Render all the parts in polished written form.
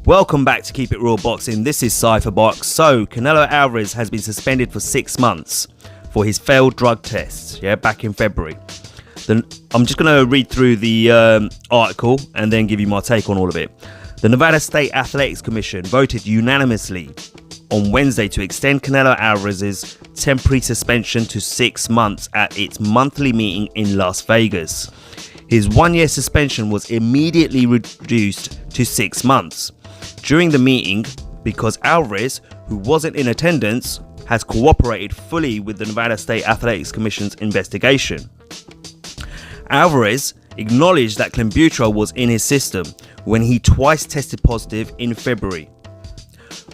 Welcome back to Keep It Real Boxing. This is Cypherbox. So, Canelo Alvarez has been suspended for 6 months for his failed drug tests, back in February. Then I'm just going to read through the article and then give you my take on all of it. The Nevada State Athletics Commission voted unanimously on Wednesday to extend Canelo Alvarez's temporary suspension to 6 months at its monthly meeting in Las Vegas. His 1-year suspension was immediately reduced to 6 months during the meeting because Alvarez, who wasn't in attendance, has cooperated fully with the Nevada State Athletics Commission's investigation. Alvarez acknowledged that Clenbuterol was in his system when he twice tested positive in February.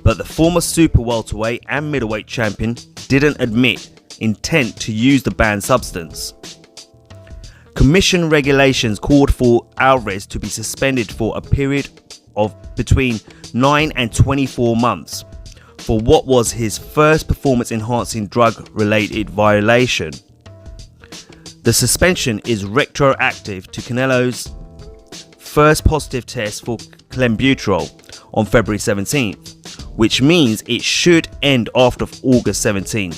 But the former super welterweight and middleweight champion didn't admit intent to use the banned substance. Commission regulations called for Alvarez to be suspended for a period of between 9 and 24 months for what was his first performance-enhancing drug-related violation. The suspension is retroactive to Canelo's first positive test for Clenbuterol on February 17th, which means it should end after August 17.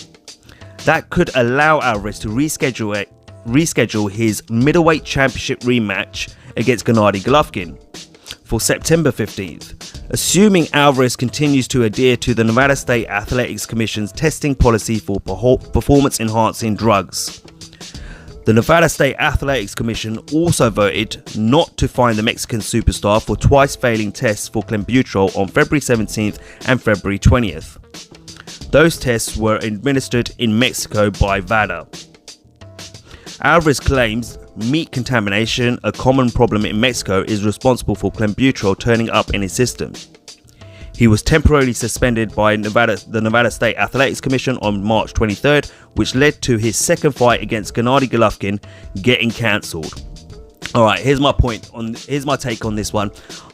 That could allow Alvarez to reschedule his middleweight championship rematch against Gennady Golovkin for September 15th, assuming Alvarez continues to adhere to the Nevada State Athletics Commission's testing policy for performance-enhancing drugs. The Nevada State Athletics Commission also voted not to fine the Mexican superstar for twice failing tests for Clenbuterol on February 17th and February 20th. Those tests were administered in Mexico by VADA. Alvarez claims meat contamination, a common problem in Mexico, is responsible for Clenbuterol turning up in his system. He was temporarily suspended by the Nevada State Athletics Commission on March 23rd, which led to his second fight against Gennady Golovkin getting cancelled. Alright, here's my take on this one.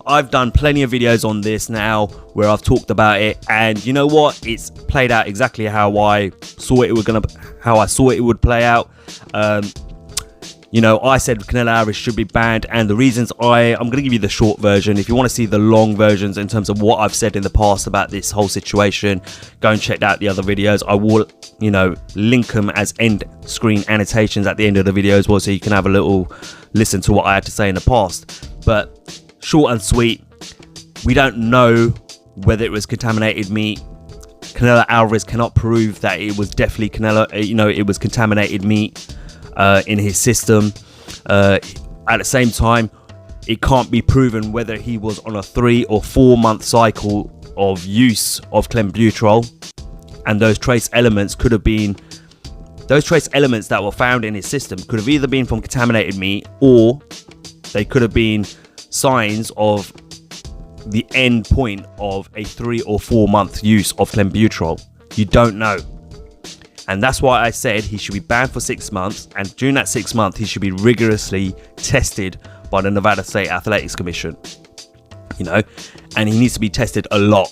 I've done plenty of videos on this now where I've talked about it, and you know what? It's played out exactly how I saw it would play out. I said Canelo Alvarez should be banned, and the reasons I'm going to give you the short version. If you want to see the long versions in terms of what I've said in the past about this whole situation, go and check out the other videos. I will, link them as end screen annotations at the end of the video as well, so you can have a little listen to what I had to say in the past. But short and sweet, we don't know whether it was contaminated meat. Canelo Alvarez cannot prove that it was definitely it was contaminated meat in his system. At the same time, it can't be proven whether he was on a 3 or 4 month cycle of use of Clenbuterol, and those trace elements that were found in his system could have either been from contaminated meat, or they could have been signs of the end point of a 3 or 4 month use of Clenbuterol. You don't know. And that's why I said he should be banned for 6 months, and during that 6 months he should be rigorously tested by the Nevada State Athletics Commission, and he needs to be tested a lot.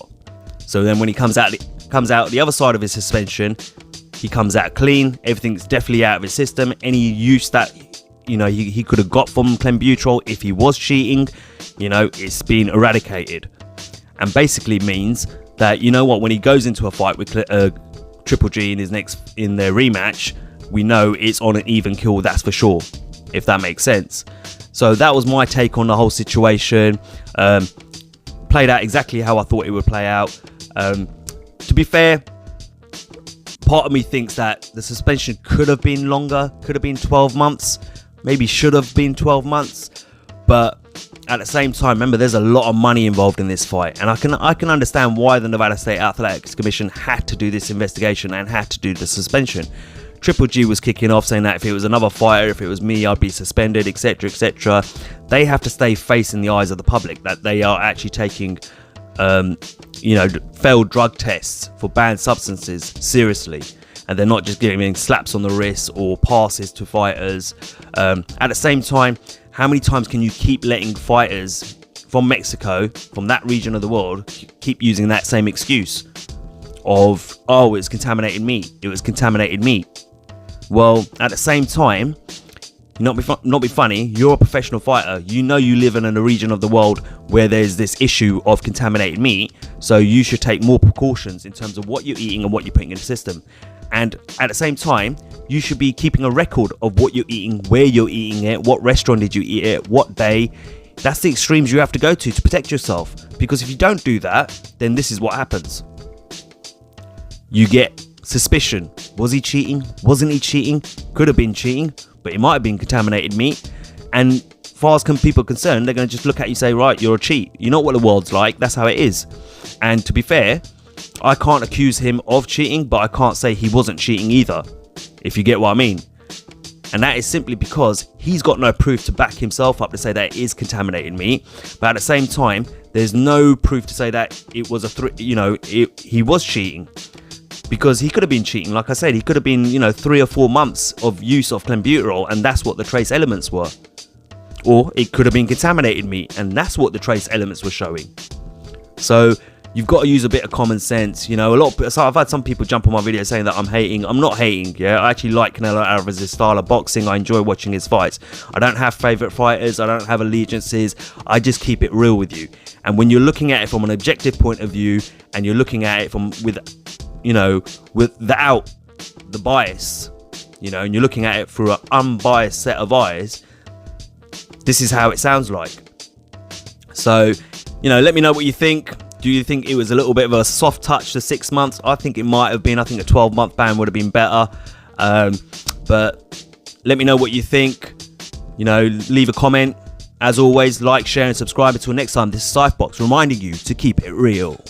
So then when he comes out the other side of his suspension, he comes out clean, everything's definitely out of his system. Any use that he could have got from Clenbuterol, if he was cheating, it's been eradicated, and basically means that when he goes into a fight with Triple G in their rematch, we know it's on an even kill, that's for sure, if that makes sense. So that was my take on the whole situation. Played out exactly how I thought it would play out. To be fair, part of me thinks that the suspension could have been longer, could have been 12 months, maybe should have been 12 months, but at the same time, remember, there's a lot of money involved in this fight, and I can understand why the Nevada State Athletics Commission had to do this investigation and had to do the suspension. Triple G was kicking off saying that if it was another fighter, if it was me, I'd be suspended, etc, etc. They have to stay facing the eyes of the public that they are actually taking failed drug tests for banned substances seriously, and they're not just giving slaps on the wrist or passes to fighters. At the same time, how many times can you keep letting fighters from Mexico, from that region of the world, keep using that same excuse of, oh, it's contaminated meat, it was contaminated meat? Well, at the same time, not be funny. You're a professional fighter. You know you live in a region of the world where there's this issue of contaminated meat. So you should take more precautions in terms of what you're eating and what you're putting in the system. And at the same time, you should be keeping a record of what you're eating, where you're eating it, what restaurant did you eat it, what day. That's the extremes you have to go to protect yourself. Because if you don't do that, then this is what happens. You get suspicion. Was he cheating? Wasn't he cheating? Could have been cheating, but it might have been contaminated meat. And as far as people are concerned, they're going to just look at you and say, right, you're a cheat. You know what the world's like. That's how it is. And to be fair, I can't accuse him of cheating, but I can't say he wasn't cheating either, if you get what I mean. And that is simply because he's got no proof to back himself up to say that it is contaminated meat. But at the same time, there's no proof to say that it was he was cheating. Because he could have been cheating. Like I said, he could have been, 3 or 4 months of use of Clenbuterol, and that's what the trace elements were. Or it could have been contaminated meat, and that's what the trace elements were showing. So you've got to use a bit of common sense. So I've had some people jump on my video saying that I'm hating. I'm not hating. Yeah, I actually like Canelo Alvarez's style of boxing. I enjoy watching his fights. I don't have favorite fighters. I don't have allegiances. I just keep it real with you. And when you're looking at it from an objective point of view, and you're looking at it without the bias, and you're looking at it through an unbiased set of eyes, this is how it sounds like. So, let me know what you think. Do you think it was a little bit of a soft touch to 6 months? I think it might have been. I think a 12-month ban would have been better. But let me know what you think. Leave a comment. As always, like, share and subscribe. Until next time, this is Cyphbox reminding you to keep it real.